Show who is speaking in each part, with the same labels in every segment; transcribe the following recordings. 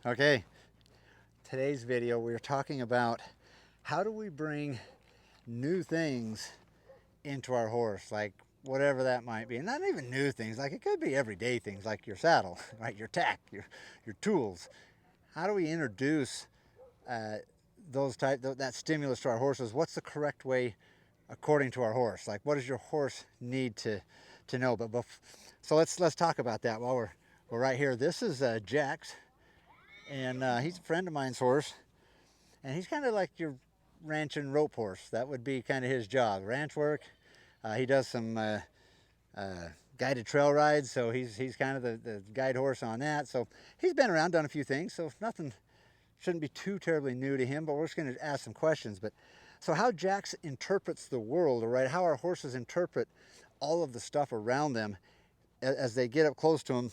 Speaker 1: Okay, today's video we're talking about how do we bring new things into our horse, like whatever that might be. And not even new things, like it could be everyday things like your saddle, right? Your tack, your tools. How do we introduce that stimulus to our horses? What's the correct way according to our horse? Like what does your horse need to know? So let's talk about that while we're right here. This is Jax. And he's a friend of mine's horse, and he's kind of like your ranch and rope horse. That would be kind of his job, ranch work. He does some guided trail rides, so he's kind of the guide horse on that. So he's been around, done a few things, so nothing shouldn't be too terribly new to him, but we're just going to ask some questions. But so how Jax interprets the world, or right, how our horses interpret all of the stuff around them as they get up close to him.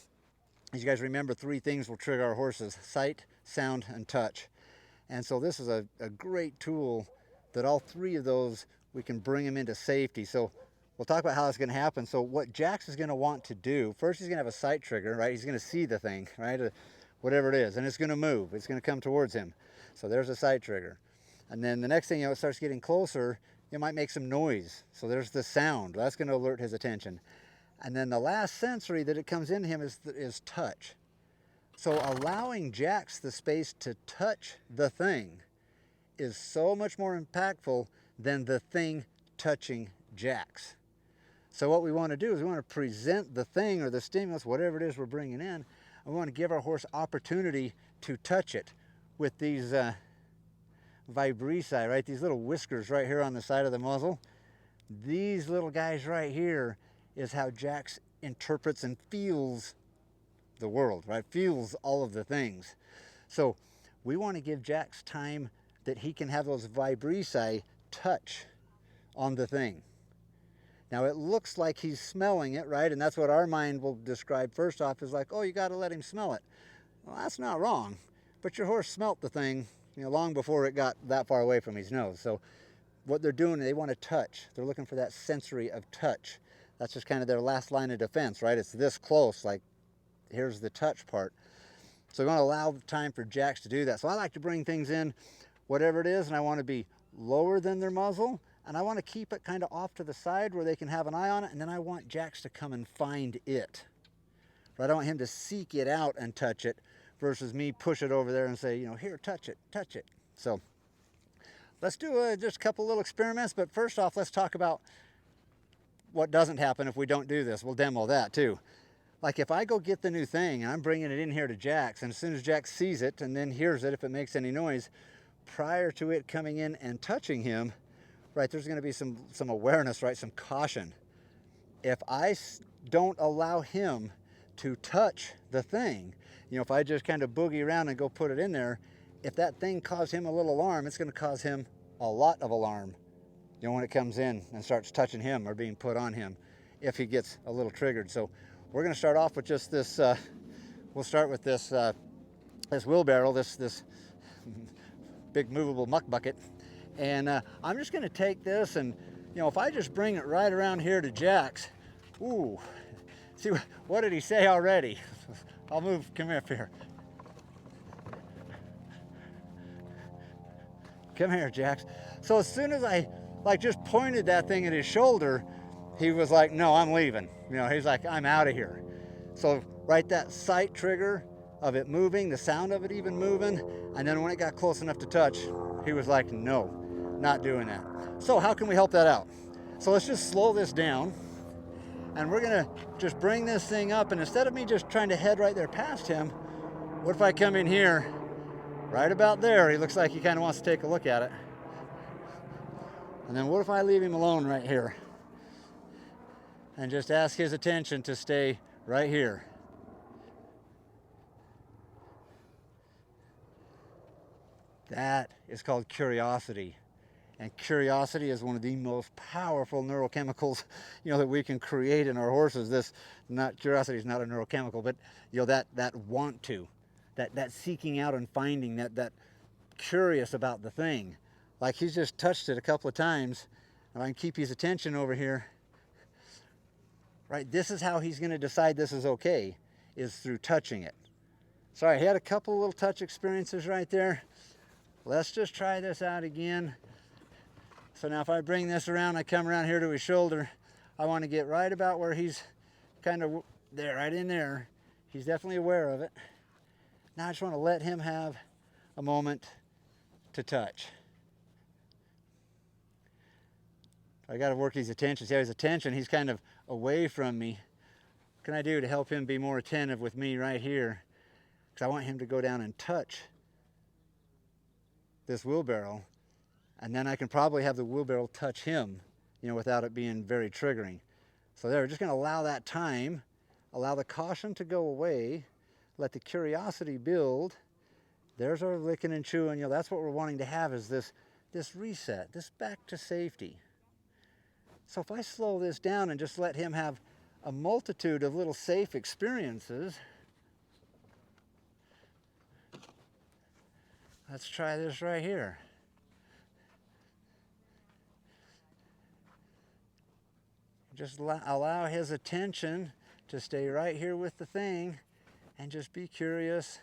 Speaker 1: As you guys remember, 3 things will trigger our horses: sight, sound, and touch. And so this is a great tool that all 3 of those, we can bring them into safety. So we'll talk about how that's going to happen. So what Jax is going to want to do, first he's going to have a sight trigger, right? He's going to see the thing, right? Whatever it is, and it's going to move. It's going to come towards him. So there's a sight trigger. And then the next thing, it starts getting closer, it might make some noise. So there's the sound. That's going to alert his attention. And then the last sensory that it comes into him is touch. So allowing Jax the space to touch the thing is so much more impactful than the thing touching Jax. So what we want to do is we want to present the thing or the stimulus, whatever it is we're bringing in, and we want to give our horse opportunity to touch it with these vibrissae, right? These little whiskers right here on the side of the muzzle. These little guys right here is how Jax interprets and feels the world, right? Feels all of the things. So we want to give Jax time that he can have those vibrissae touch on the thing. Now it looks like he's smelling it, right? And that's what our mind will describe first off is like, oh, you got to let him smell it. Well, that's not wrong, but your horse smelt the thing, long before it got that far away from his nose. So what they're doing, they want to touch. They're looking for that sensory of touch. That's just kind of their last line of defense, right? It's this close, like here's the touch part. So we want to allow time for Jax to do that. So I like to bring things in, whatever it is, and I want to be lower than their muzzle, and I want to keep it kind of off to the side where they can have an eye on it, and then I want Jax to come and find it. Right? I want him to seek it out and touch it versus me push it over there and say, here, touch it, touch it. So let's do just a couple little experiments, but first off, let's talk about what doesn't happen if we don't do this. We'll demo that too. Like if I go get the new thing and I'm bringing it in here to Jax, and as soon as Jax sees it and then hears it, if it makes any noise, prior to it coming in and touching him, right, there's going to be some awareness, right, some caution. If I don't allow him to touch the thing, if I just kind of boogie around and go put it in there, if that thing caused him a little alarm, it's going to cause him a lot of alarm. When it comes in and starts touching him or being put on him, if he gets a little triggered. So we're going to start off with just this, we'll start with this wheelbarrow, this big movable muck bucket. And I'm just going to take this and, if I just bring it right around here to Jax, ooh, see, what did he say already? I'll move, come up here. Come here, Jax. So as soon as I just pointed that thing at his shoulder, he was like, no, I'm leaving. He's like, I'm out of here. So right, that sight trigger of it moving, the sound of it even moving, and then when it got close enough to touch, he was like, no, not doing that. So how can we help that out? So let's just slow this down, and we're gonna just bring this thing up, and instead of me just trying to head right there past him, what if I come in here, right about there, he looks like he kind of wants to take a look at it. And then what if I leave him alone right here and just ask his attention to stay right here? That is called curiosity. And curiosity is one of the most powerful neurochemicals, that we can create in our horses. Curiosity is not a neurochemical, but that want to, that seeking out and finding, that curious about the thing. Like he's just touched it a couple of times, and I can keep his attention over here. Right, this is how he's going to decide this is okay, is through touching it. Sorry, he had a couple little touch experiences right there. Let's just try this out again. So now if I bring this around, I come around here to his shoulder, I want to get right about where he's kind of there, right in there. He's definitely aware of it. Now I just want to let him have a moment to touch. I got to work his attention. See how his attention, he's kind of away from me. What can I do to help him be more attentive with me right here? Because I want him to go down and touch this wheelbarrow, and then I can probably have the wheelbarrow touch him, you know, without it being very triggering. So there, we're just going to allow that time, allow the caution to go away, let the curiosity build. There's our licking and chewing. You know, that's what we're wanting to have, is this reset, this back to safety. So if I slow this down and just let him have a multitude of little safe experiences. Let's try this right here. Just allow his attention to stay right here with the thing and just be curious.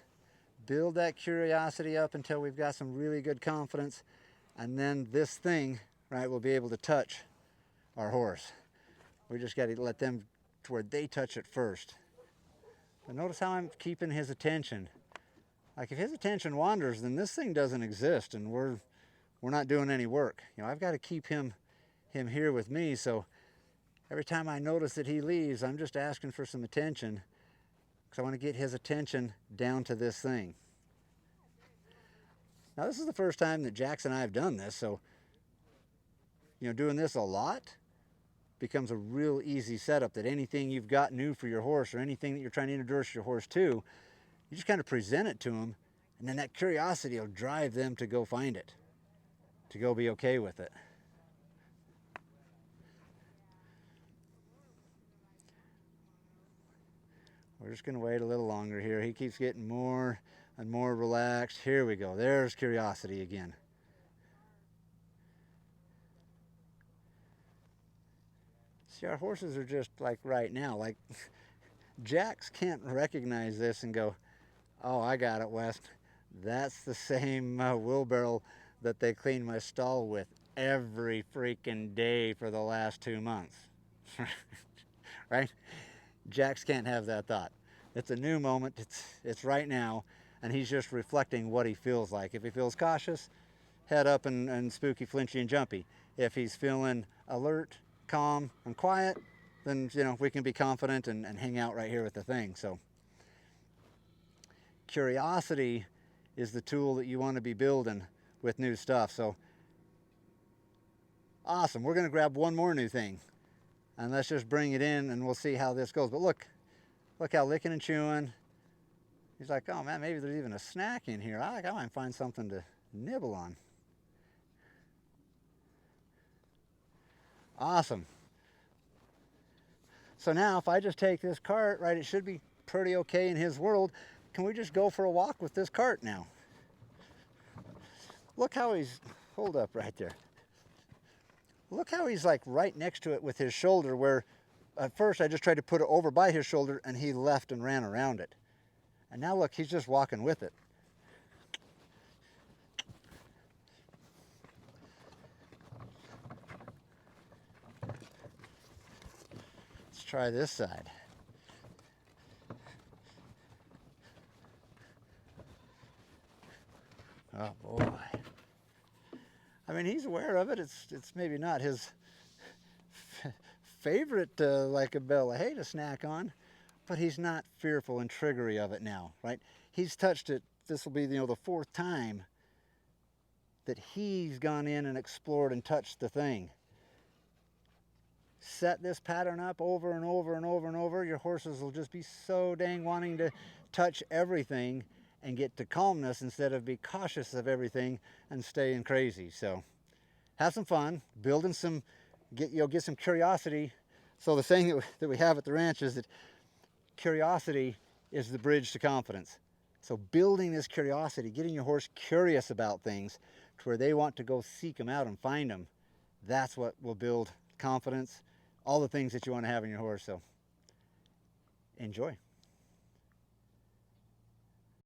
Speaker 1: Build that curiosity up until we've got some really good confidence, and then this thing, right, will be able to touch our horse. We just got to let them to where they touch it first. But notice how I'm keeping his attention. Like if his attention wanders, then this thing doesn't exist and we're not doing any work. You know, I've got to keep him here with me, so every time I notice that he leaves, I'm just asking for some attention because I want to get his attention down to this thing. Now this is the first time that Jax and I have done this, so you know, doing this a lot becomes a real easy setup, that anything you've got new for your horse or anything that you're trying to introduce your horse to, you just kind of present it to them, and then that curiosity will drive them to go find it, to go be okay with it. We're just going to wait a little longer here. He keeps getting more and more relaxed. Here we go. There's curiosity again. See, our horses are just like right now, like Jax can't recognize this and go, oh, I got it, Wes. That's the same wheelbarrow that they clean my stall with every freaking day for the last 2 months. Right? Jax can't have that thought. It's a new moment. It's right now, and he's just reflecting what he feels like. If he feels cautious, head up and spooky, flinchy, and jumpy. If he's feeling alert, calm, and quiet, then you know we can be confident and hang out right here with the thing. So curiosity is the tool that you want to be building with new stuff. So awesome. We're going to grab one more new thing, and let's just bring it in, and we'll see how this goes. But look how licking and chewing. He's like, oh man, maybe there's even a snack in here. I might find something to nibble on. Awesome. So now if I just take this cart, right, it should be pretty okay in his world. Can we just go for a walk with this cart now? Look how he's, hold up right there. Look how he's like right next to it with his shoulder, where at first I just tried to put it over by his shoulder and he left and ran around it. And now look, he's just walking with it. Let's try this side. Oh boy. I mean, he's aware of it. It's maybe not his favorite like a bell of hay to snack on, but he's not fearful and triggery of it now, right? He's touched it. This will be, you know, the 4th time that he's gone in and explored and touched the thing. Set this pattern up over and over and over and over. Your horses will just be so dang wanting to touch everything and get to calmness instead of be cautious of everything and staying crazy. So have some fun, building some, get some curiosity. So the saying that we have at the ranch is that curiosity is the bridge to confidence. So building this curiosity, getting your horse curious about things to where they want to go seek them out and find them, that's what will build confidence, all the things that you want to have in your horse. So enjoy.